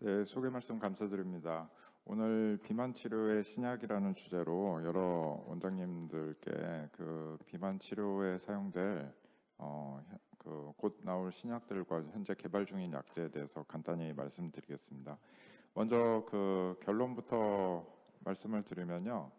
네, 소개 말씀 감사드립니다. 오늘 비만 치료의 신약이라는 주제로 여러 원장님들께 그 비만 치료에 사용될 곧 나올 신약들과 현재 개발 중인 약제에 대해서 간단히 말씀드리겠습니다. 먼저 그 결론부터 말씀을 드리면요.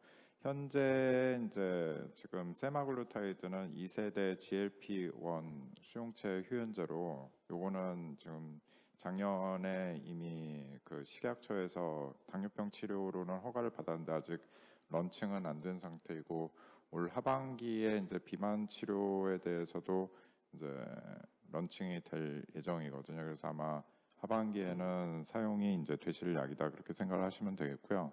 현재 이제 지금 세마글루타이드는 2세대 GLP-1 수용체 휴현제로 요거는 지금 작년에 이미 그 식약처에서 당뇨병 치료로는 허가를 받았는데 아직 런칭은 안 된 상태이고 올 하반기에 이제 비만 치료에 대해서도 이제 런칭이 될 예정이거든요. 그래서 아마 하반기에는 사용이 이제 되실 약이다 그렇게 생각을 하시면 되겠고요.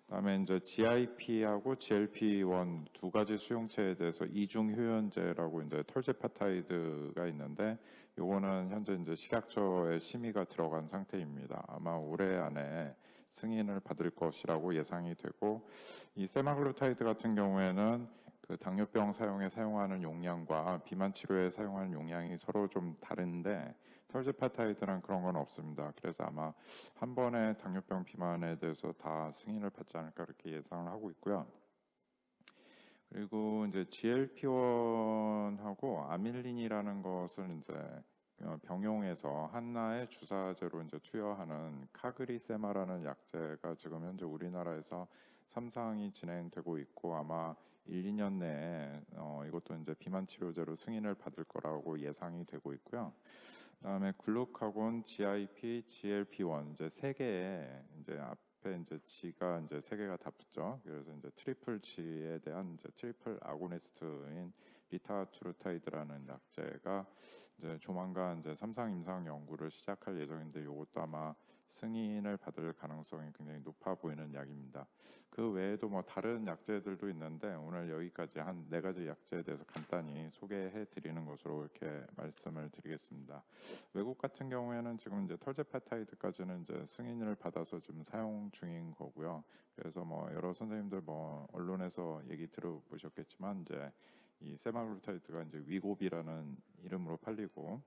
그다음에 이제 GIP하고 GLP-1 두 가지 수용체에 대해서 이중 효연제라고 이제 털제파타이드가 있는데 요거는 현재 이제 식약처에 심의가 들어간 상태입니다. 아마 올해 안에 승인을 받을 것이라고 예상이 되고 이 세마글루타이드 같은 경우에는 그 당뇨병 사용에 사용하는 용량과 비만 치료에 사용하는 용량이 서로 좀 다른데 털제파타이드랑 그런 건 없습니다. 그래서 아마 한 번에 당뇨병 비만에 대해서 다 승인을 받지 않을까 그렇게 예상을 하고 있고요. 그리고 이제 GLP-1하고 아밀린이라는 것을 이제 병용해서 한나의 주사제로 이제 투여하는 카그리세마라는 약제가 지금 현재 우리나라에서 3상이 진행되고 있고 아마 1, 2년 내에 이것도 이제 비만 치료제로 승인을 받을 거라고 예상이 되고 있고요. 그다음에 글루카곤, GIP, GLP-1 이제 세 개의 이제 앞에 이제 G가 이제 세 개가 다 붙죠. 그래서 이제 트리플 G에 대한 이제 트리플 아고니스트인 리타트루타이드라는 약제가 이제 조만간 이제 3상 임상 연구를 시작할 예정인데 이것도 아마 승인을 받을 가능성이 굉장히 높아 보이는 약입니다. 그 외에도 뭐 다른 약제들도 있는데 오늘 여기까지 한 네 가지 약제에 대해서 간단히 소개해 드리는 것으로 이렇게 말씀을 드리겠습니다. 외국 같은 경우에는 지금 이제 털제파타이드까지는 이제 승인을 받아서 지금 사용 중인 거고요. 그래서 뭐 여러 선생님들 뭐 언론에서 얘기 들어보셨겠지만 이제 이 세마글루타이드가 이제 위고비라는 이름으로 팔리고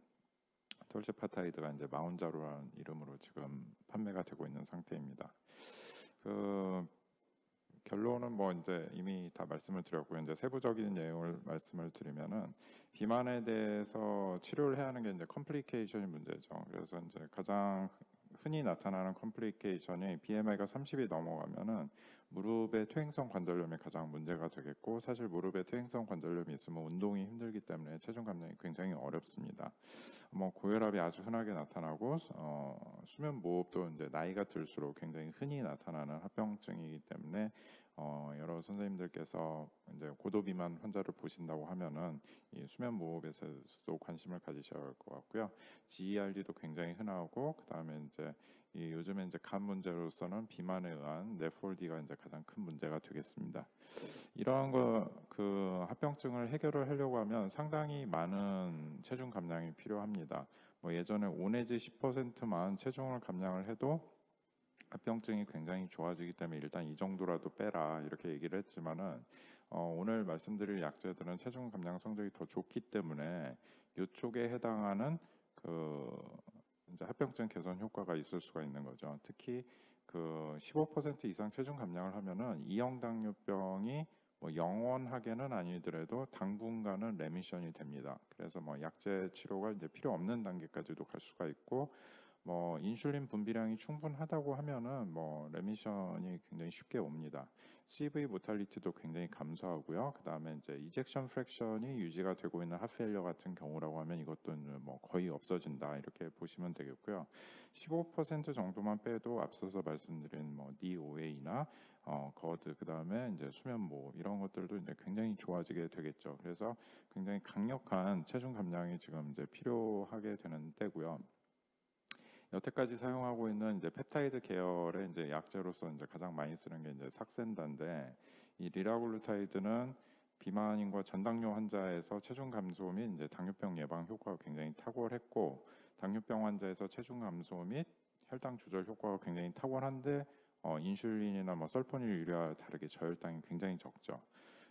털제파타이드가 이제 마운자로라는 이름으로 지금 판매가 되고 있는 상태입니다. 그 결론은 뭐 이제 이미 다 말씀을 드렸고요. 이제 세부적인 내용을 말씀을 드리면은 비만에 대해서 치료를 해야 하는 게 이제 컴플리케이션이 문제죠. 그래서 이제 가장 흔히 나타나는 컴플리케이션이 BMI가 30이 넘어가면은 무릎의 퇴행성 관절염이 가장 문제가 되겠고 사실 무릎에 퇴행성 관절염이 있으면 운동이 힘들기 때문에 체중 감량이 굉장히 어렵습니다. 뭐 고혈압이 아주 흔하게 나타나고 수면 무호흡도 이제 나이가 들수록 굉장히 흔히 나타나는 합병증이기 때문에 여러 선생님들께서 이제 고도 비만 환자를 보신다고 하면은 이 수면 무호흡에서도 관심을 가지셔야 할 것 같고요. GERD도 굉장히 흔하고 그 다음에 이제 요즘에 이제 간 문제로서는 비만에 의한 네폴디가 이제 가장 큰 문제가 되겠습니다. 이러한 그 합병증을 해결을 하려고 하면 상당히 많은 체중 감량이 필요합니다. 뭐 예전에 5 내지 10%만 체중을 감량을 해도 합병증이 굉장히 좋아지기 때문에 일단 이 정도라도 빼라 이렇게 얘기를 했지만은 오늘 말씀드릴 약제들은 체중 감량 성적이 더 좋기 때문에 이쪽에 해당하는 그 이제 합병증 개선 효과가 있을 수가 있는 거죠. 특히 그 15% 이상 체중 감량을 하면은 이형 당뇨병이 뭐 영원하게는 아니더라도 당분간은 레미션이 됩니다. 그래서 뭐 약제 치료가 이제 필요 없는 단계까지도 갈 수가 있고 뭐 인슐린 분비량이 충분하다고 하면은 뭐 레미션이 굉장히 쉽게 옵니다. CV 모탈리티도 굉장히 감소하고요. 그 다음에 이제 이젝션 프랙션이 유지가 되고 있는 하페일러 같은 경우라고 하면 이것도 뭐 거의 없어진다 이렇게 보시면 되겠고요. 15% 정도만 빼도 앞서서 말씀드린 뭐 DOA나 거드 그 다음에 이제 수면무호흡 이런 것들도 이제 굉장히 좋아지게 되겠죠. 그래서 굉장히 강력한 체중 감량이 지금 이제 필요하게 되는 때고요. 여태까지 사용하고 있는 이제 펩타이드 계열의 이제 약제로서 이제 가장 많이 쓰는 게 이제 삭센다인데 이 리라글루타이드는 비만인과 전당뇨 환자에서 체중 감소 및 이제 당뇨병 예방 효과가 굉장히 탁월했고 당뇨병 환자에서 체중 감소 및 혈당 조절 효과가 굉장히 탁월한데 인슐린이나 뭐 설포닐 유래와 다르게 저혈당이 굉장히 적죠.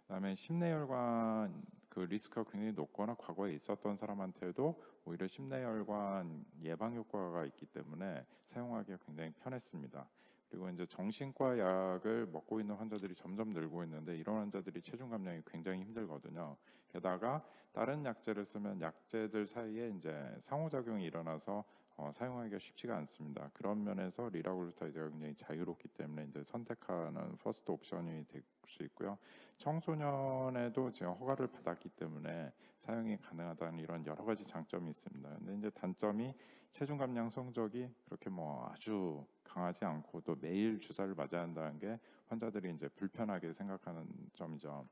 그다음에 심내혈관 그 리스크가 굉장히 높거나 과거에 있었던 사람한테도 오히려 심내혈관 예방 효과가 있기 때문에 사용하기가 굉장히 편했습니다. 그리고 이제 정신과 약을 먹고 있는 환자들이 점점 늘고 있는데 이런 환자들이 체중 감량이 굉장히 힘들거든요. 게다가 다른 약제를 쓰면 약제들 사이에 이제 상호작용이 일어나서 사용하기가 쉽지가 않습니다. 그런 면에서 리라글루타이드가 굉장히 자유롭기 때문에 이제 선택하는 퍼스트 옵션이 될 수 있고요. 청소년에도 지금 허가를 받았기 때문에 사용이 가능하다는 이런 여러 가지 장점이 있습니다. 근데 이제 단점이 체중 감량 성적이 그렇게 뭐 아주 강하지 않고 또 매일 주사를 맞아야 한다는 게 환자들이 이제 불편하게 생각하는 점이죠.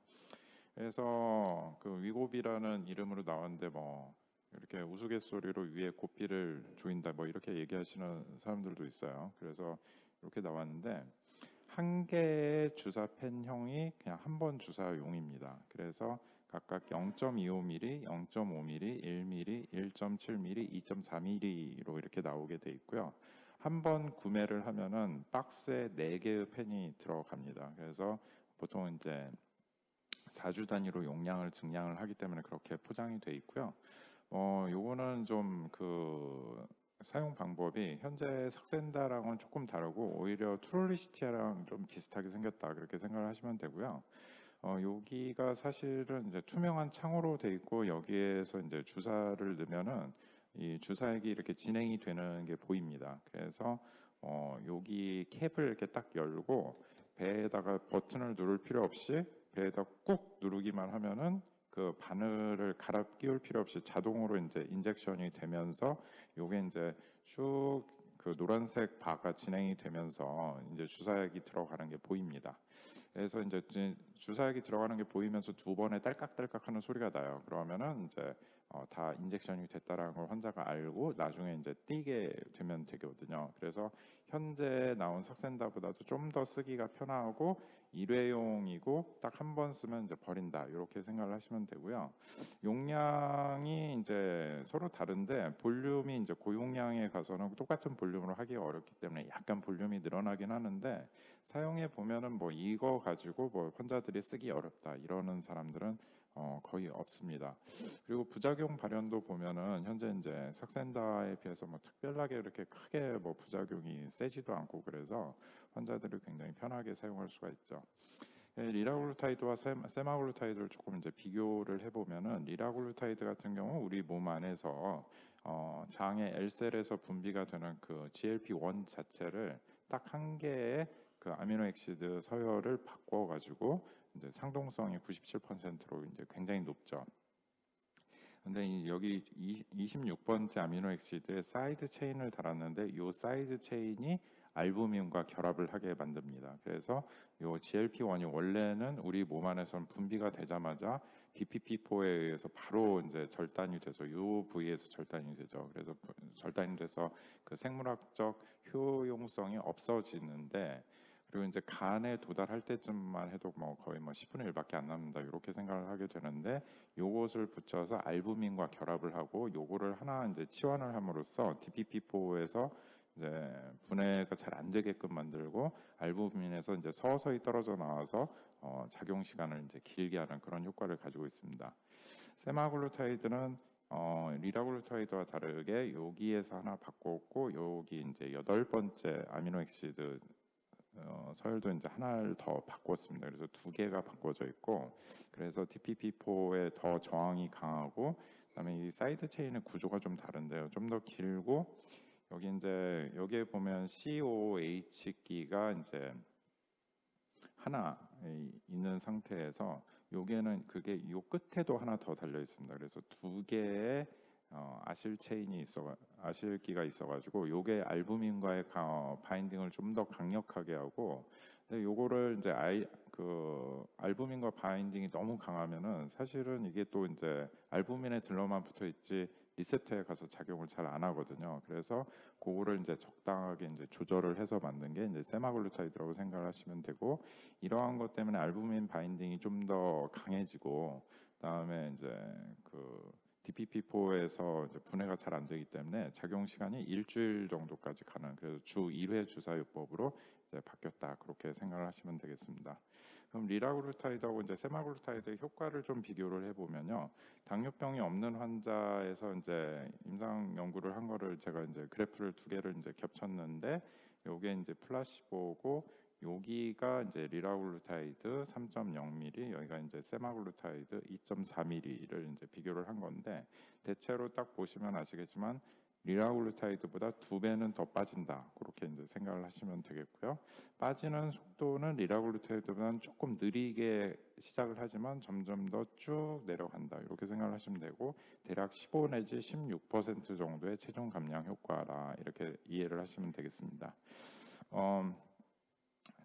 그래서 그 위고비라는 이름으로 나왔는데 뭐 이렇게 우스갯소리로 위에 고삐를 조인다 뭐 이렇게 얘기하시는 사람들도 있어요. 그래서 이렇게 나왔는데 한 개의 주사 펜형이 그냥 한 번 주사용입니다. 그래서 각각 0.25mm, 0.5mm, 1mm, 1.7mm, 2.4mm로 이렇게 나오게 돼 있고요. 한 번 구매를 하면은 박스에 4개의 펜이 들어갑니다. 그래서 보통 이제 4주 단위로 용량을 증량을 하기 때문에 그렇게 포장이 돼 있고요. 요거는 좀 그 사용 방법이 현재 삭센다랑은 조금 다르고 오히려 트롤리시티아랑 좀 비슷하게 생겼다 그렇게 생각을 하시면 되고요. 여기가 사실은 이제 투명한 창으로 돼 있고 여기에서 이제 주사를 넣으면은 이 주사액이 이렇게 진행이 되는 게 보입니다. 그래서 여기 캡을 이렇게 딱 열고 배에다가 버튼을 누를 필요 없이 배에다 꾹 누르기만 하면은 그 바늘을 갈아 끼울 필요 없이 자동으로 이제 인젝션이 되면서 요게 이제 쭉 그 노란색 바가 진행이 되면서 이제 주사액이 들어가는 게 보입니다. 그래서 이제 주사액이 들어가는 게 보이면서 두 번에 딸깍딸깍하는 소리가 나요. 그러면은 이제 다 인젝션이 됐다라는 걸 환자가 알고 나중에 이제 띄게 되면 되거든요. 그래서 현재 나온 삭센다보다도 좀 더 쓰기가 편하고 일회용이고 딱 한 번 쓰면 이제 버린다 이렇게 생각을 하시면 되고요. 용량이 이제 서로 다른데 볼륨이 이제 고용량에 가서는 똑같은 볼륨으로 하기가 어렵기 때문에 약간 볼륨이 늘어나긴 하는데 사용해 보면은 뭐 이거 가지고 뭐 환자들이 쓰기 어렵다 이러는 사람들은 거의 없습니다. 그리고 부작용 발현도 보면은 현재 이제 삭센다에 비해서 뭐 특별하게 이렇게 크게 뭐 부작용이 세지도 않고 그래서 환자들이 굉장히 편하게 사용할 수가 있죠. 리라글루타이드와 세마글루타이드를 조금 이제 비교를 해보면은 리라글루타이드 같은 경우 우리 몸 안에서 장의 L셀에서 분비가 되는 그 GLP-1 자체를 딱 한 개의 그 아미노액시드 서열을 바꿔가지고 이제 상동성이 97%로 이제 굉장히 높죠. 근데 여기 26번째 아미노액시드에 사이드 체인을 달았는데 이 사이드 체인이 알부민과 결합을 하게 만듭니다. 그래서 이 GLP-1이 원래는 우리 몸 안에서는 분비가 되자마자 DPP-4에 의해서 바로 이제 절단이 돼서 이 부위에서 절단이 되죠. 그래서 절단이 돼서 그 생물학적 효용성이 없어지는데 그리고 이제 간에 도달할 때쯤만 해도 뭐 거의 뭐 10분의 1밖에 안 남는다 이렇게 생각을 하게 되는데 요것을 붙여서 알부민과 결합을 하고 요거를 하나 이제 치환을 함으로써 DPP-4에서 이제 분해가 잘 안 되게끔 만들고 알부민에서 이제 서서히 떨어져 나와서 작용 시간을 이제 길게 하는 그런 효과를 가지고 있습니다. 세마글루타이드는 리라글루타이드와 다르게 여기에서 하나 바꿨고 여기 이제 8번째 아미노액시드 서열도 이제 하나를 더 바꿨습니다. 그래서 2개가 바꿔져 있고 그래서 DPP-4에 더 저항이 강하고 그다음에 이 사이드 체인의 구조가 좀 다른데요. 좀 더 길고 여기 이제 여기에 보면 COH기가 이제 하나 있는 상태에서 여기에는 그게 요 끝에도 하나 더 달려 있습니다. 그래서 2개의 아실기가 있어가지고 요게 알부민과의 바인딩을 좀 더 강력하게 하고 근데 요거를 이제 알부민과 바인딩이 너무 강하면은 사실은 이게 또 이제 알부민에 들러만 붙어 있지 리셉터에 가서 작용을 잘 안 하거든요. 그래서 그거를 이제 적당하게 이제 조절을 해서 만든 게 이제 세마글루타이드라고 생각을 하시면 되고 이러한 것 때문에 알부민 바인딩이 좀 더 강해지고 그다음에 이제 그 DPP-4에서 이제 분해가 잘 안 되기 때문에 작용 시간이 일주일 정도까지 가는, 그래서 주 1회 주사요법으로 이제 바뀌었다, 그렇게 생각을 하시면 되겠습니다. 그럼 리라글루타이드하고 이제 세마글루타이드의 효과를 좀 비교를 해보면요, 당뇨병이 없는 환자에서 이제 임상 연구를 한 거를 제가 이제 그래프를 두 개를 이제 겹쳤는데, 요게 이제 플라시보고 여기가 이제 리라글루타이드 3.0ml, 여기가 이제 세마글루타이드 2.4ml를 이제 비교를 한 건데, 대체로 딱 보시면 아시겠지만 리라글루타이드보다 2배는 더 빠진다, 그렇게 이제 생각을 하시면 되겠고요. 빠지는 속도는 리라글루타이드보다는 조금 느리게 시작을 하지만 점점 더 쭉 내려간다, 이렇게 생각을 하시면 되고, 대략 15 내지 16% 정도의 체중 감량 효과라, 이렇게 이해를 하시면 되겠습니다.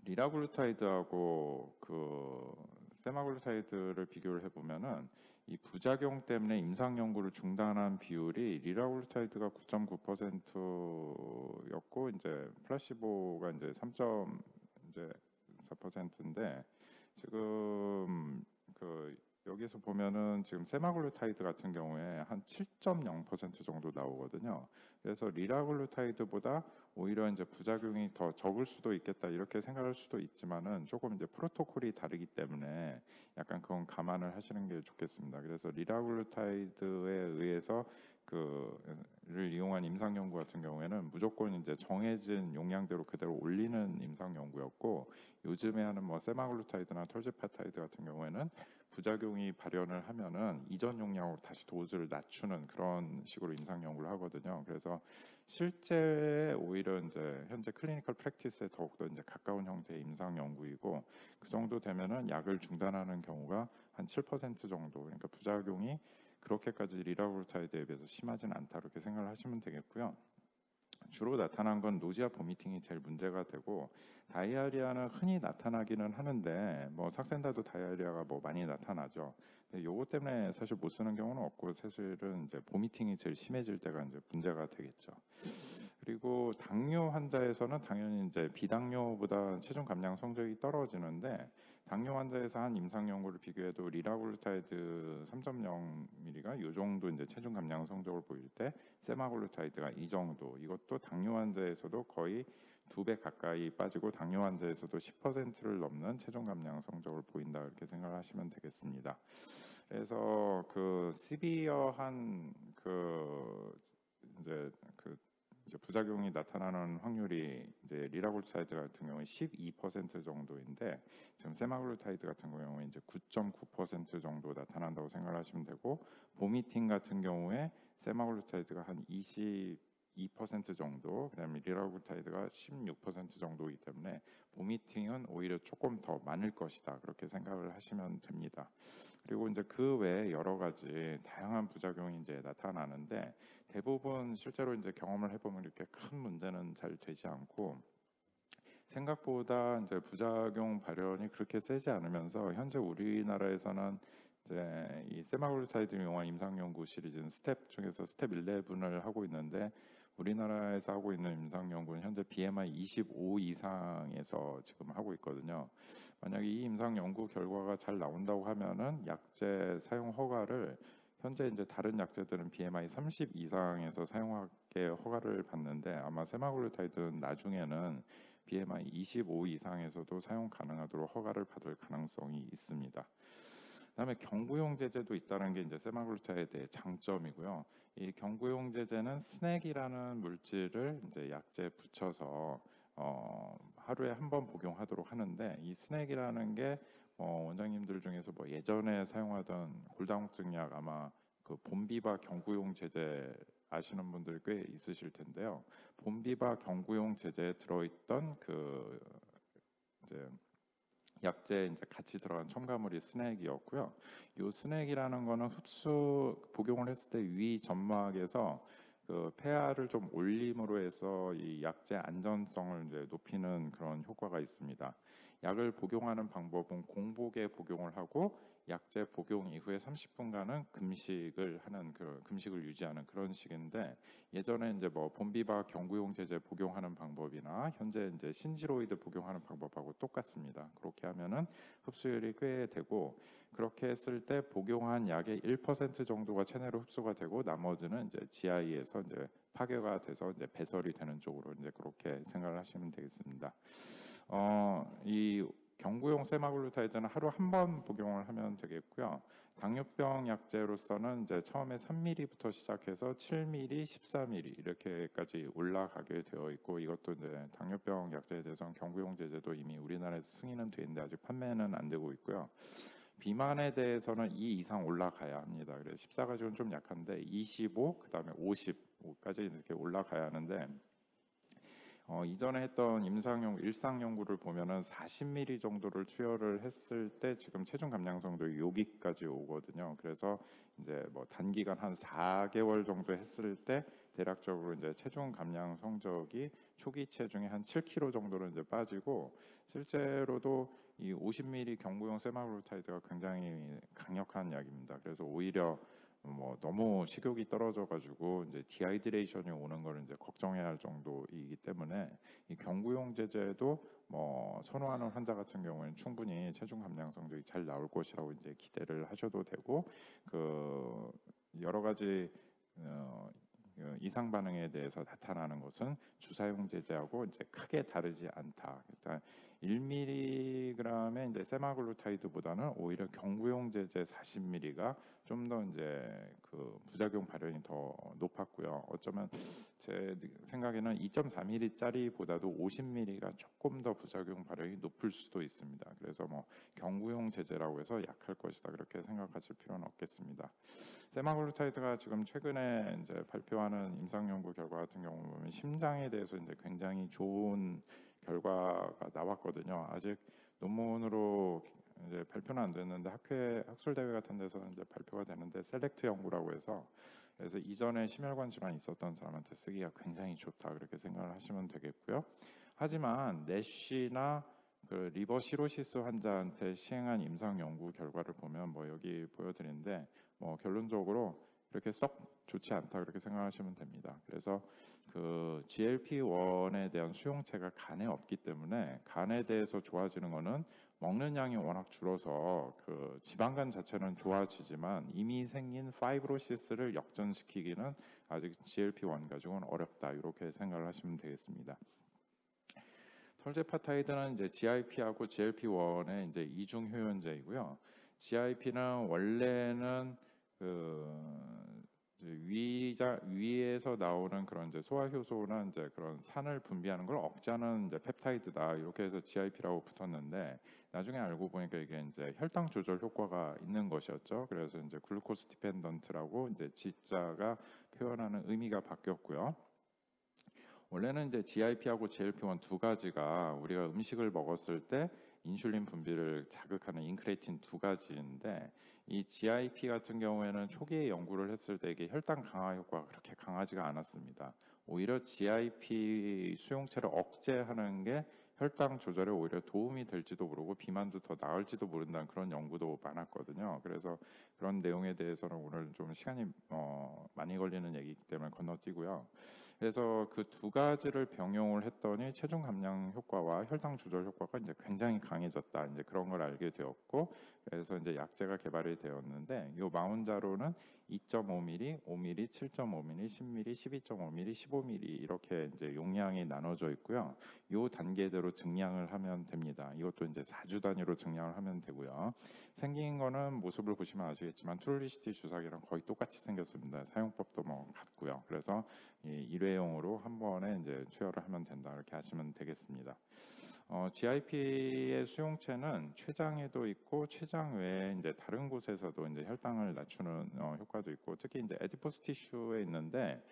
리라글루타이드하고 그 세마글루타이드를 비교를 해보면은 이 부작용 때문에 임상 연구를 중단한 비율이 리라글루타이드가 9.9%였고 이제 플라시보가 이제 3.4%인데, 지금 그 여기서 보면은 지금 세마글루타이드 같은 경우에 한 7.0% 정도 나오거든요. 그래서 리라글루타이드보다 오히려 이제 부작용이 더 적을 수도 있겠다, 이렇게 생각할 수도 있지만은 조금 이제 프로토콜이 다르기 때문에 약간 그건 감안을 하시는 게 좋겠습니다. 그래서 리라글루타이드에 의해서 그를 이용한 임상 연구 같은 경우에는 무조건 이제 정해진 용량대로 그대로 올리는 임상 연구였고, 요즘에 하는 뭐 세마글루타이드나 털제파타이드 같은 경우에는 부작용이 발현을 하면은 이전 용량으로 다시 도즈를 낮추는 그런 식으로 임상 연구를 하거든요. 그래서 실제 오히려 이제 현재 클리니컬 프랙티스에 더욱더 이제 가까운 형태의 임상 연구이고, 그 정도 되면은 약을 중단하는 경우가 한 7% 정도, 그러니까 부작용이 그렇게까지 리라글루타이드에 비해서 심하진 않다, 이렇게 생각을 하시면 되겠고요. 주로 나타난 건 노지아 보미팅이 제일 문제가 되고, 다이아리아는 흔히 나타나기는 하는데 뭐 삭센다도 다이아리아가 뭐 많이 나타나죠. 근데 요거 때문에 사실 못 쓰는 경우는 없고, 사실은 이제 보미팅이 제일 심해질 때가 이제 문제가 되겠죠. 그리고 당뇨 환자에서는 당연히 이제 비당뇨보다 체중 감량 성적이 떨어지는데, 당뇨 환자에서 한 임상 연구를 비교해도 리라글루타이드 3.0mg가 이 정도 이제 체중 감량 성적을 보일 때 세마글루타이드가 이 정도, 이것도 당뇨 환자에서도 거의 2배 가까이 빠지고 당뇨 환자에서도 10%를 넘는 체중 감량 성적을 보인다, 이렇게 생각을 하시면 되겠습니다. 그래서 그 시비어한 이제 부작용이 나타나는 확률이 이제 리라글루타이드 같은 경우에 12% 정도인데, 지금 세마글루타이드 같은 경우에 이제 9.9% 정도 나타난다고 생각하시면 되고, 보미팅 같은 경우에 세마글루타이드가 한 22% 정도, 그다음에 리라글루타이드가 16% 정도이기 때문에 보미팅은 오히려 조금 더 많을 것이다, 그렇게 생각을 하시면 됩니다. 그리고 이제 그 외에 여러 가지 다양한 부작용이 이제 나타나는데, 대부분 실제로 이제 경험을 해보면 이렇게 큰 문제는 잘 되지 않고, 생각보다 이제 부작용 발현이 그렇게 세지 않으면서 현재 우리나라에서는 이제 이 세마글루타이드를 이용한 임상 연구 시리즈는 스텝 중에서 스텝 11을 하고 있는데, 우리나라에서 하고 있는 임상 연구는 현재 BMI 25 이상에서 지금 하고 있거든요. 만약에 이 임상 연구 결과가 잘 나온다고 하면은 약제 사용 허가를, 현재 이제 다른 약제들은 BMI 30 이상에서 사용하게 허가를 받는데, 아마 세마글루타이드는 나중에는 BMI 25 이상에서도 사용 가능하도록 허가를 받을 가능성이 있습니다. 그다음에 경구용 제제도 있다는 게 이제 세마글루타이드의 장점이고요. 이 경구용 제제는 스낵이라는 물질을 이제 약제에 붙여서 하루에 한 번 복용하도록 하는데, 이 스낵이라는 게 원장님들 중에서 뭐 예전에 사용하던 골다공증 약, 아마 그 봄비바 경구용 제제 아시는 분들 꽤 있으실 텐데요. 봄비바 경구용 제제에 들어있던 그 이제 약재에 이제 같이 들어간 첨가물이 스낵이었고요. 이 스낵이라는 거는 흡수 복용을 했을 때 위 점막에서 그 폐하를 좀 올림으로 해서 이 약재 안전성을 이제 높이는 그런 효과가 있습니다. 약을 복용하는 방법은 공복에 복용을 하고 약제 복용 이후에 30분간은 금식을 하는 그 금식을 유지하는 그런 식인데 예전에 이제 뭐 본비바 경구용 제제 복용하는 방법이나 현재 이제 신지로이드 복용하는 방법하고 똑같습니다. 그렇게 하면은 흡수율이 꽤 되고 그렇게 했을 때 복용한 약의 1% 정도가 체내로 흡수가 되고 나머지는 이제 GI에서 이제 파괴가 돼서 이제 배설이 되는 쪽으로 이제 그렇게 생각을 하시면 되겠습니다. 이 경구용 세마글루타이드는 하루 한 번 복용을 하면 되겠고요. 당뇨병 약제로서는 이제 처음에 3ml부터 시작해서 7ml, 14ml 이렇게까지 올라가게 되어 있고 이것도 이제 당뇨병 약제에 대해서는 경구용 제제도 이미 우리나라에서 승인은 돼 있는데 아직 판매는 안 되고 있고요. 비만에 대해서는 2 이상 올라가야 합니다. 그래서 14 가지고는 좀 약한데 25, 그다음에 50까지 이렇게 올라가야 하는데 이전에 했던 임상 일상 연구를 보면은 40ml 정도를 투여를 했을 때 지금 체중 감량성도 여기까지 오거든요. 그래서 이제 뭐 단기간 한 4개월 정도 했을 때 대략적으로 이제 체중 감량 성적이 초기 체중이 한 7kg 정도로 이제 빠지고 실제로도 이 50ml 경구용 세마글루타이드가 굉장히 강력한 약입니다. 그래서 오히려 뭐 너무 식욕이 떨어져 가지고 이제 디하이드레이션이 오는 걸 이제 걱정해야 할 정도이기 때문에 이 경구용 제제도 뭐 선호하는 환자 같은 경우에는 충분히 체중 감량 성적이 잘 나올 것이라고 이제 기대를 하셔도 되고 그 여러 가지 이상 반응에 대해서 나타나는 것은 주사용 제제하고 이제 크게 다르지 않다. 일단 1mg의 이제 세마글루타이드보다는 오히려 경구용 제제 40mg가 좀 더 이제 그 부작용 발현이 더 높았고요. 어쩌면 제 생각에는 2.4mg짜리보다도 50mg가 조금 더 부작용 발현이 높을 수도 있습니다. 그래서 뭐 경구용 제제라고 해서 약할 것이다 그렇게 생각하실 필요는 없겠습니다. 세마글루타이드가 지금 최근에 이제 발표하는 임상 연구 결과 같은 경우 보면 심장에 대해서 이제 굉장히 좋은 결과가 나왔거든요. 아직 논문으로 이제 발표는 안 됐는데 학회 학술 대회 같은 데서 이제 발표가 되는데 셀렉트 연구라고 해서 그래서 이전에 심혈관 질환이 있었던 사람한테 쓰기가 굉장히 좋다 그렇게 생각을 하시면 되겠고요. 하지만 내쉬나 그 리버 시로시스 환자한테 시행한 임상 연구 결과를 보면 뭐 여기 보여드리는데 뭐 결론적으로 그렇게 썩 좋지 않다 그렇게 생각하시면 됩니다. 그래서 그 GLP-1에 대한 수용체가 간에 없기 때문에 간에 대해서 좋아지는 거는 먹는 양이 워낙 줄어서 그 지방간 자체는 좋아지지만 이미 생긴 파이브로시스를 역전시키기는 아직 GLP-1 가지고는 어렵다 이렇게 생각을 하시면 되겠습니다. 털제파타이드는 이제 GIP하고 GLP-1의 이제 이중 효연제이고요. GIP는 원래는 그 위에서 나오는 그런 이제 소화 효소나 이제 그런 산을 분비하는 걸 억제하는 이제 펩타이드다 이렇게 해서 GIP라고 붙었는데 나중에 알고 보니까 이게 이제 혈당 조절 효과가 있는 것이었죠. 그래서 이제 글루코스 디펜던트라고 이제 G자가 표현하는 의미가 바뀌었고요. 원래는 이제 GIP하고 GLP-1 두 가지가 우리가 음식을 먹었을 때 인슐린 분비를 자극하는 인크레틴 두 가지인데 이 GIP 같은 경우에는 초기에 연구를 했을 때 이게 혈당 강화 효과가 그렇게 강하지가 않았습니다. 오히려 GIP 수용체를 억제하는 게 혈당 조절에 오히려 도움이 될지도 모르고 비만도 더 나을지도 모른다는 그런 연구도 많았거든요. 그래서 그런 내용에 대해서는 오늘 좀 시간이 많이 걸리는 얘기이기 때문에 건너뛰고요. 그래서 그 두 가지를 병용을 했더니 체중 감량 효과와 혈당 조절 효과가 이제 굉장히 강해졌다. 이제 그런 걸 알게 되었고, 그래서 이제 약제가 개발이 되었는데, 이 마운자로는 2.5ml, 5ml, 7.5ml, 10ml, 12.5ml, 15ml 이렇게 이제 용량이 나눠져 있고요. 이 단계대로 증량을 하면 됩니다. 이것도 이제 4주 단위로 증량을 하면 되고요. 생긴 거는 모습을 보시면 아시겠지만 트루리시티 주사기랑 거의 똑같이 생겼습니다. 사용법도 뭐 같고요. 그래서 일회용으로 한 번에 이제 투여를 하면 된다 이렇게 하시면 되겠습니다. GIP의 수용체는 췌장에도 있고 췌장 외에 이제 다른 곳에서도 이제 혈당을 낮추는 효과도 있고 특히 이제 에디포스 티슈에 있는데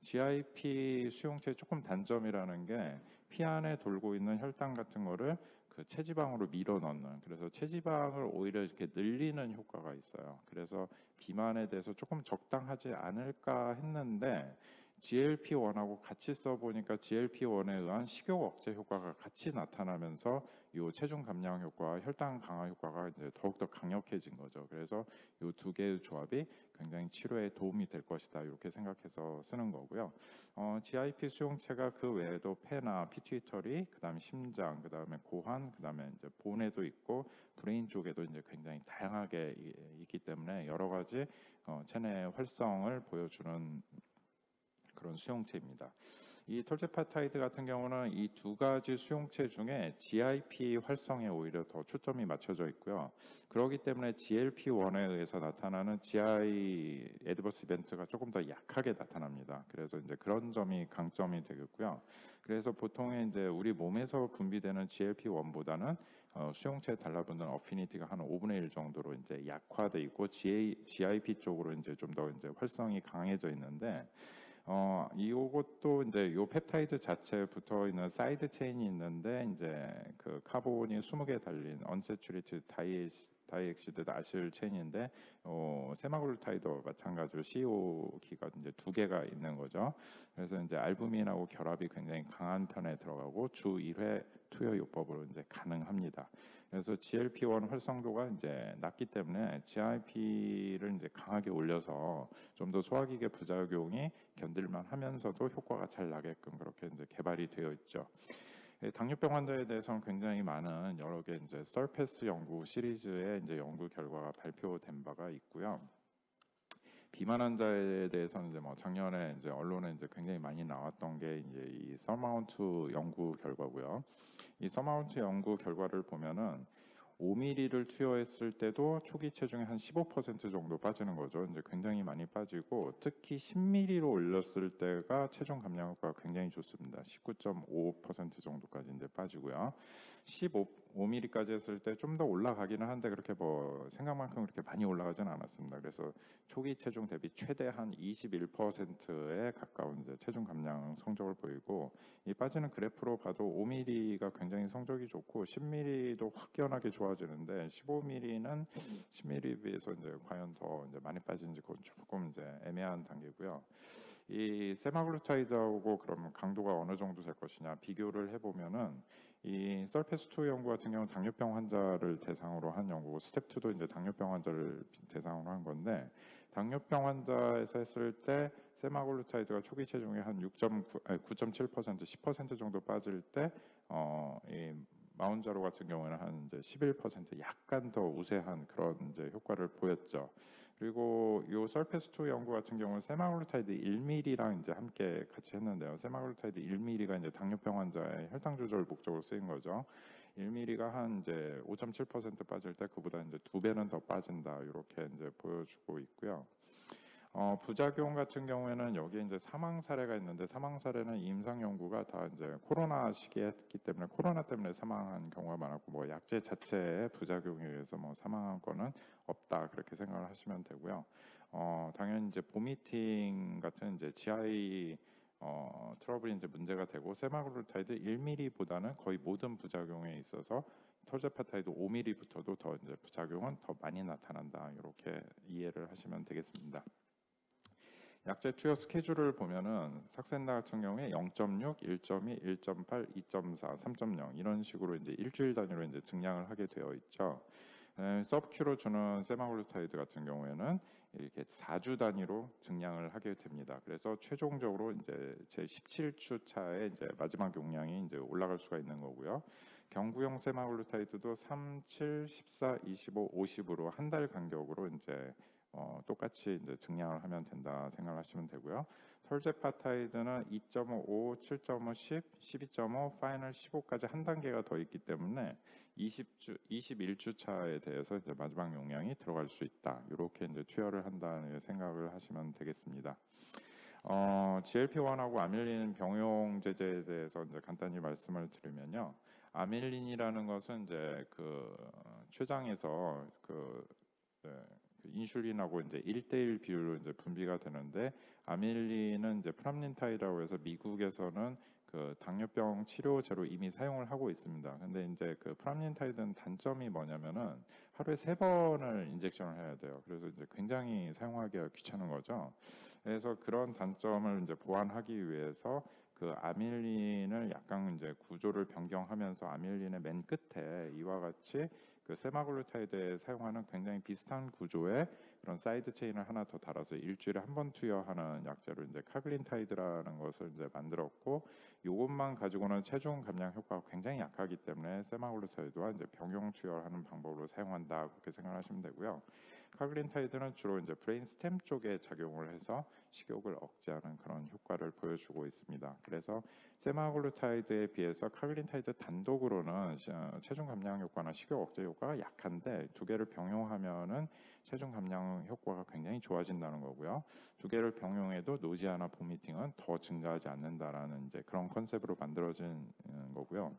GIP 수용체의 조금 단점이라는 게 피 안에 돌고 있는 혈당 같은 거를 그 체지방으로 밀어 넣는 그래서 체지방을 오히려 이렇게 늘리는 효과가 있어요. 그래서 비만에 대해서 조금 적당하지 않을까 했는데 GLP-1하고 같이 써보니까 GLP-1에 의한 식욕 억제 효과가 같이 나타나면서 이 체중 감량 효과, 혈당 강화 효과가 이제 더욱더 강력해진 거죠. 그래서 이 두 개의 조합이 굉장히 치료에 도움이 될 것이다 이렇게 생각해서 쓰는 거고요. GIP 수용체가 그 외에도 폐나 피튜이터리, 그다음에 심장, 그다음에 고환, 그다음에 이제 본에도 있고 브레인 쪽에도 이제 굉장히 다양하게 있기 때문에 여러 가지 체내 활성을 보여주는 그런 수용체입니다. 이 톨제파타이드 같은 경우는 이 두 가지 수용체 중에 GIP 활성에 오히려 더 초점이 맞춰져 있고요. 그렇기 때문에 GLP-1에 의해서 나타나는 GI 애드버스 이벤트가 조금 더 약하게 나타납니다. 그래서 이제 그런 점이 강점이 되겠고요. 그래서 보통 이제 우리 몸에서 분비되는 GLP-1보다는 수용체에 달라붙는 어피니티가 한 5분의 1 정도로 이제 약화돼 있고 GIP 쪽으로 이제 좀 더 이제 활성이 강해져 있는데 이것도 이제 요 펩타이드 자체에 붙어 있는 사이드 체인이 있는데 이제 그 카본이 20개 달린 언세츄레이티드 다이엑시드 아실 체인인데 세마글루타이드와 마찬가지로 CO기가 이제 2개가 있는 거죠. 그래서 이제 알부민하고 결합이 굉장히 강한 편에 들어가고 주 1회 투여 요법으로 이제 가능합니다. 그래서 GLP-1 활성도가 이제 낮기 때문에 GIP를 이제 강하게 올려서 좀 더 소화기계 부작용이 견딜만 하면서도 효과가 잘 나게끔 그렇게 이제 개발이 되어 있죠. 당뇨병 환자에 대해서는 굉장히 많은 여러 개 이제 서페스 연구 시리즈의 이제 연구 결과가 발표된 바가 있고요. 비만 환자에 대해서는 이제 뭐 작년에 이제 언론에 이제 굉장히 많이 나왔던 게 이제 이 서마운트 연구 결과고요. 이 서마운트 연구 결과를 보면은 5mm를 투여했을 때도 초기 체중의 한 15% 정도 빠지는 거죠. 이제 굉장히 많이 빠지고 특히 10mm로 올렸을 때가 체중 감량 효과가 굉장히 좋습니다. 19.5% 정도까지 이제 빠지고요. 15mm까지 했을 때 좀 더 올라가기는 한데 그렇게 뭐 생각만큼 그렇게 많이 올라가지는 않았습니다. 그래서 초기 체중 대비 최대 한 21%에 가까운 이제 체중 감량 성적을 보이고 이 빠지는 그래프로 봐도 5mm가 굉장히 성적이 좋고 10mm도 확연하게 좋아지는데 15mm는 10mm에 비해서 이제 과연 더 이제 많이 빠지는지 그건 조금 이제 애매한 단계고요. 이 세마글루타이드하고 그럼 강도가 어느 정도 될 것이냐 비교를 해보면은 이 설페스2 연구 같은 경우는 당뇨병 환자를 대상으로 한 연구고 스텝 2도 이제 당뇨병 환자를 대상으로 한 건데 당뇨병 환자에서 했을 때 세마글루타이드가 초기 체중이 한 9.7% 10% 정도 빠질 때 이 마운자로 같은 경우에는 한 이제 11% 약간 더 우세한 그런 이제 효과를 보였죠. 그리고 이 설페스2 연구 같은 경우는 세마글루타이드 1mg랑 이제 함께 같이 했는데요. 세마글루타이드 1mg가 이제 당뇨병 환자의 혈당 조절 목적으로 쓰인 거죠. 1mg가 한 이제 5.7% 빠질 때 그보다 이제 2배는 더 빠진다 이렇게 이제 보여주고 있고요. 부작용 같은 경우에는 여기에 이제 사망 사례가 있는데 사망 사례는 임상 연구가 다 이제 코로나 시기에 했기 때문에 코로나 때문에 사망한 경우가 많았고 뭐 약제 자체의 부작용에 의해서 뭐 사망한 거는 없다 그렇게 생각을 하시면 되고요. 당연히 이제 보미팅 같은 이제 GI 트러블이 이제 문제가 되고 세마글루타이드 1mm보다는 거의 모든 부작용에 있어서 톨제파타이드 5mm부터도 더 이제 부작용은 더 많이 나타난다 이렇게 이해를 하시면 되겠습니다. 약제 투여 스케줄을 보면은 삭센다 같은 경우에 0.6, 1.2, 1.8, 2.4, 3.0 이런 식으로 이제 일주일 단위로 이제 증량을 하게 되어 있죠. 서브큐로 주는 세마글루타이드 같은 경우에는 이렇게 4주 단위로 증량을 하게 됩니다. 그래서 최종적으로 이제 제 17주 차에 이제 마지막 용량이 이제 올라갈 수가 있는 거고요. 경구용 세마글루타이드도 3, 7, 14, 25, 50으로 한 달 간격으로 이제 똑같이 이제 증량을 하면 된다 생각하시면 되고요. 톨제파타이드는 2.5, 7.5, 10, 12.5, 파이널 15까지 한 단계가 더 있기 때문에 21주 차에 대해서 이제 마지막 용량이 들어갈 수 있다. 이렇게 이제 투여를 한다는 생각을 하시면 되겠습니다. GLP-1하고 아밀린 병용 제제에 대해서 이제 간단히 말씀을 드리면요. 아밀린이라는 것은 이제 그 췌장에서 인슐린하고 이제 1대1 비율로 이제 분비가 되는데 아밀린은 이제 프람린타이라고 해서 미국에서는 그 당뇨병 치료제로 이미 사용을 하고 있습니다. 근데 이제 그 프람린타이드는 단점이 뭐냐면은 하루에 3번을 인젝션을 해야 돼요. 그래서 이제 굉장히 사용하기가 귀찮은 거죠. 그래서 그런 단점을 이제 보완하기 위해서 그 아밀린을 약간 이제 구조를 변경하면서 아밀린의 맨 끝에 이와 같이 그 세마글루타이드에 사용하는 굉장히 비슷한 구조의 그런 사이드 체인을 하나 더 달아서 일주일에 한 번 투여하는 약제로 이제 카글린타이드라는 것을 이제 만들었고, 이것만 가지고는 체중 감량 효과가 굉장히 약하기 때문에 세마글루타이드와 이제 병용 투여하는 방법으로 사용한다, 그렇게 생각하시면 되고요. 카글린타이드는 주로 이제 브레인 스템 쪽에 작용을 해서 식욕을 억제하는 그런 효과를 보여주고 있습니다. 그래서 세마글루타이드에 비해서 카글린타이드 단독으로는 체중 감량 효과나 식욕 억제 효과가 약한데, 두 개를 병용하면은 체중 감량 효과가 굉장히 좋아진다는 거고요. 두 개를 병용해도 노지아나 보미팅은 더 증가하지 않는다라는 이제 그런 컨셉으로 만들어진 거고요.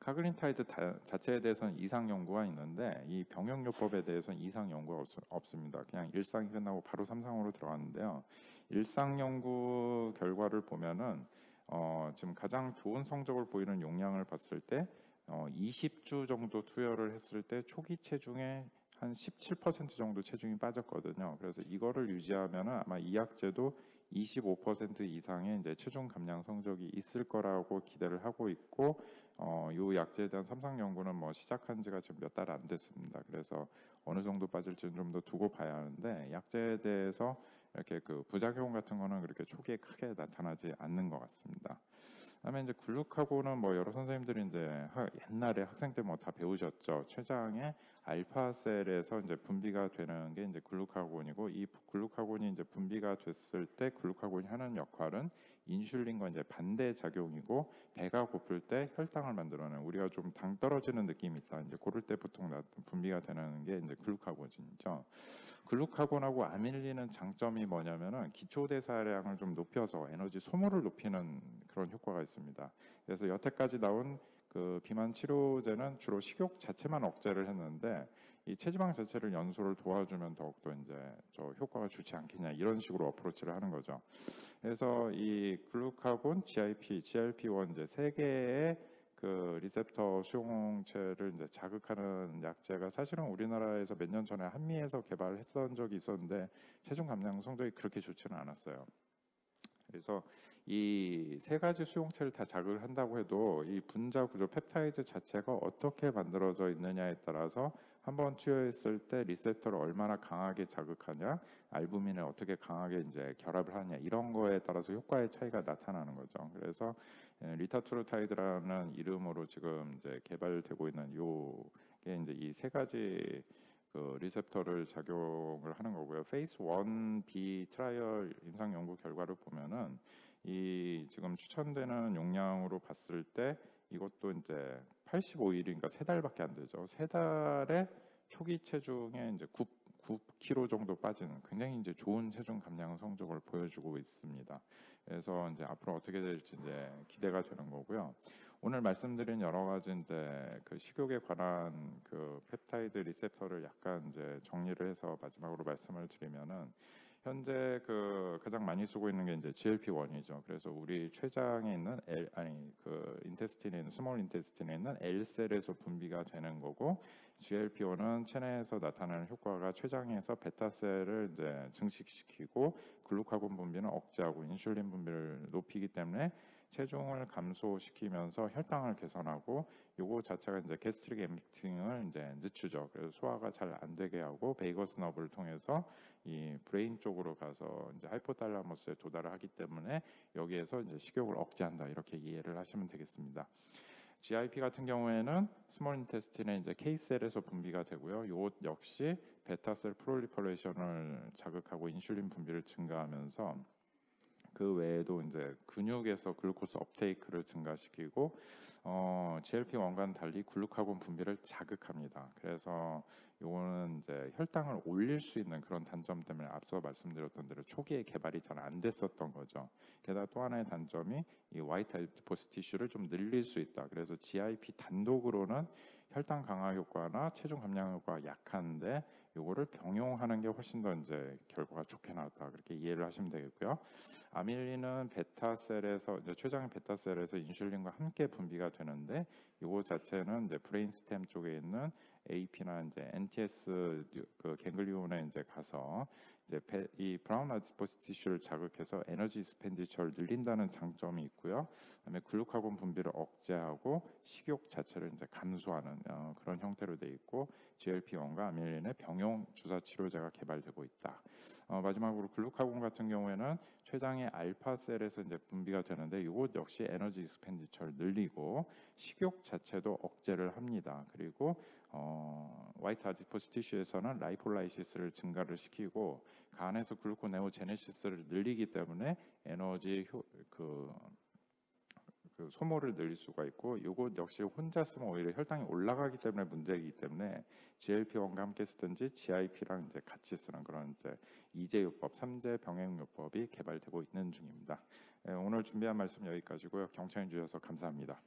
카글린타이드 자체에 대해서는 이상 연구가 있는데, 이 병용요법에 대해서는 이상 연구가 없습니다. 그냥 일상이 끝나고 바로 3상으로 들어갔는데요. 일상 연구 결과를 보면은 지금 가장 좋은 성적을 보이는 용량을 봤을 때 20주 정도 투여를 했을 때 초기 체중의 한 17% 정도 체중이 빠졌거든요. 그래서 이거를 유지하면은 아마 이 약제도 25% 이상의 이제 체중 감량 성적이 있을 거라고 기대를 하고 있고, 이 약제에 대한 3상 연구는 뭐 시작한 지가 지금 몇 달 안 됐습니다. 그래서 어느 정도 빠질지는 좀 더 두고 봐야 하는데, 약제에 대해서 이렇게 그 부작용 같은 거는 그렇게 초기에 크게 나타나지 않는 것 같습니다. 그다음에 이제 글루카곤은 뭐 여러 선생님들이 이제 옛날에 학생 때 뭐 다 배우셨죠. 췌장의 알파셀에서 이제 분비가 되는 게 이제 글루카곤이고, 이 글루카곤이 이제 분비가 됐을 때 글루카곤이 하는 역할은 인슐린과 이제 반대 작용이고, 배가 고플 때 혈당을 만들어내는, 우리가 좀 당 떨어지는 느낌이 있다, 이제 그럴 때 보통 분비가 되는 게 이제 글루카곤이죠. 글루카곤하고 아밀린은 장점이 뭐냐면은 기초 대사량을 좀 높여서 에너지 소모를 높이는 그런 효과가 있습니다. 그래서 여태까지 나온 그 비만 치료제는 주로 식욕 자체만 억제를 했는데, 이 체지방 자체를 연소를 도와주면 더욱더 이제 저 효과가 좋지 않겠냐, 이런 식으로 어프로치를 하는 거죠. 그래서 이 글루카곤, GLP-1 이제 세 개의 그 리셉터 수용체를 이제 자극하는 약제가 사실은 우리나라에서 몇 년 전에 한미에서 개발했던 적이 있었는데 체중 감량 성적이 그렇게 좋지는 않았어요. 그래서 이 세 가지 수용체를 다 자극을 한다고 해도 이 분자 구조 펩타이드 자체가 어떻게 만들어져 있느냐에 따라서 한번 투여했을 때 리셉터를 얼마나 강하게 자극하냐, 알부민을 어떻게 강하게 이제 결합을 하냐, 이런 거에 따라서 효과의 차이가 나타나는 거죠. 그래서 리타투르타이드라는 이름으로 지금 이제 개발되고 있는 요게 이제 이 세 가지 그 리셉터를 작용을 하는 거고요. 페이스 1B 트라이얼 임상 연구 결과를 보면은 이 지금 추천되는 용량으로 봤을 때 이것도 이제 85일이니까 세 달밖에 안 되죠. 세 달에 초기 체중에 이제 9kg 정도 빠지는 굉장히 이제 좋은 체중 감량 성적을 보여주고 있습니다. 그래서 이제 앞으로 어떻게 될지 이제 기대가 되는 거고요. 오늘 말씀드린 여러 가지 이제 그 식욕에 관한 그 펩타이드 리셉터를 약간 이제 정리를 해서 마지막으로 말씀을 드리면은, 현재 그 가장 많이 쓰고 있는 게 이제 GLP-1이죠. 그래서 우리 췌장에 있는 그 인테스틴에 있는 스몰 인테스틴에 있는 L셀에서 분비가 되는 거고, GLP-1은 체내에서 나타나는 효과가 췌장에서 베타셀을 이제 증식시키고 글루카곤 분비는 억제하고 인슐린 분비를 높이기 때문에 체중을 감소시키면서 혈당을 개선하고, 요거 자체가 이제 게스트릭 엠프팅을 이제 늦추죠. 그래서 소화가 잘 안 되게 하고 베이거스 너브를 통해서 이 브레인 쪽으로 가서 이제 하이포탈라머스에 도달을 하기 때문에 여기에서 이제 식욕을 억제한다, 이렇게 이해를 하시면 되겠습니다. GIP 같은 경우에는 스몰 인테스틴에 이제 K셀에서 분비가 되고요. 요 역시 베타셀 프롤리퍼레이션을 자극하고 인슐린 분비를 증가하면서 그 외에도 이제 근육에서 글루코스 업테이크를 증가시키고 GLP-1과는 달리 글루카곤 분비를 자극합니다. 그래서 요거는 이제 혈당을 올릴 수 있는 그런 단점 때문에 앞서 말씀드렸던 대로 초기에 개발이 잘 안 됐었던 거죠. 게다가 또 하나의 단점이 이 화이트 아디포스 티슈를 좀 늘릴 수 있다. 그래서 GIP 단독으로는 혈당 강화 효과나 체중 감량 효과가 약한데, 요거를 병용하는 게 훨씬 더 이제 결과가 좋게 나왔다, 그렇게 이해를 하시면 되겠고요. 아밀린은 베타셀에서 이제 췌장의 베타셀에서 인슐린과 함께 분비가 되는데, 요거 자체는 이제 브레인 스템 쪽에 있는 AP나 이제 NTS 그 갱글리온에 이제 가서 이제 이 브라운 아디포스 티슈를 자극해서 에너지 익스펜디처를 늘린다는 장점이 있고요. 그다음에 글루카곤 분비를 억제하고 식욕 자체를 이제 감소하는 그런 형태로 돼 있고 GLP-1과 아밀린의 병용 주사 치료제가 개발되고 있다. 마지막으로 글루카곤 같은 경우에는 췌장의 알파셀에서 이제 분비가 되는데 이것 역시 에너지 익스펜디처를 늘리고 식욕 자체도 억제를 합니다. 그리고 화이트 아디포스 티슈에서는 라이폴라이시스를 증가를 시키고 간에서 글루코네오제네시스를 늘리기 때문에 에너지 그 소모를 늘릴 수가 있고 이것 역시 혼자 쓰면 오히려 혈당이 올라가기 때문에 문제이기 때문에 GLP-1과 함께 쓰든지 GIP랑 이제 같이 쓰는 그런 이제 2제 요법, 3제 병행요법이 개발되고 있는 중입니다. 오늘 준비한 말씀 여기까지고요. 경청해 주셔서 감사합니다.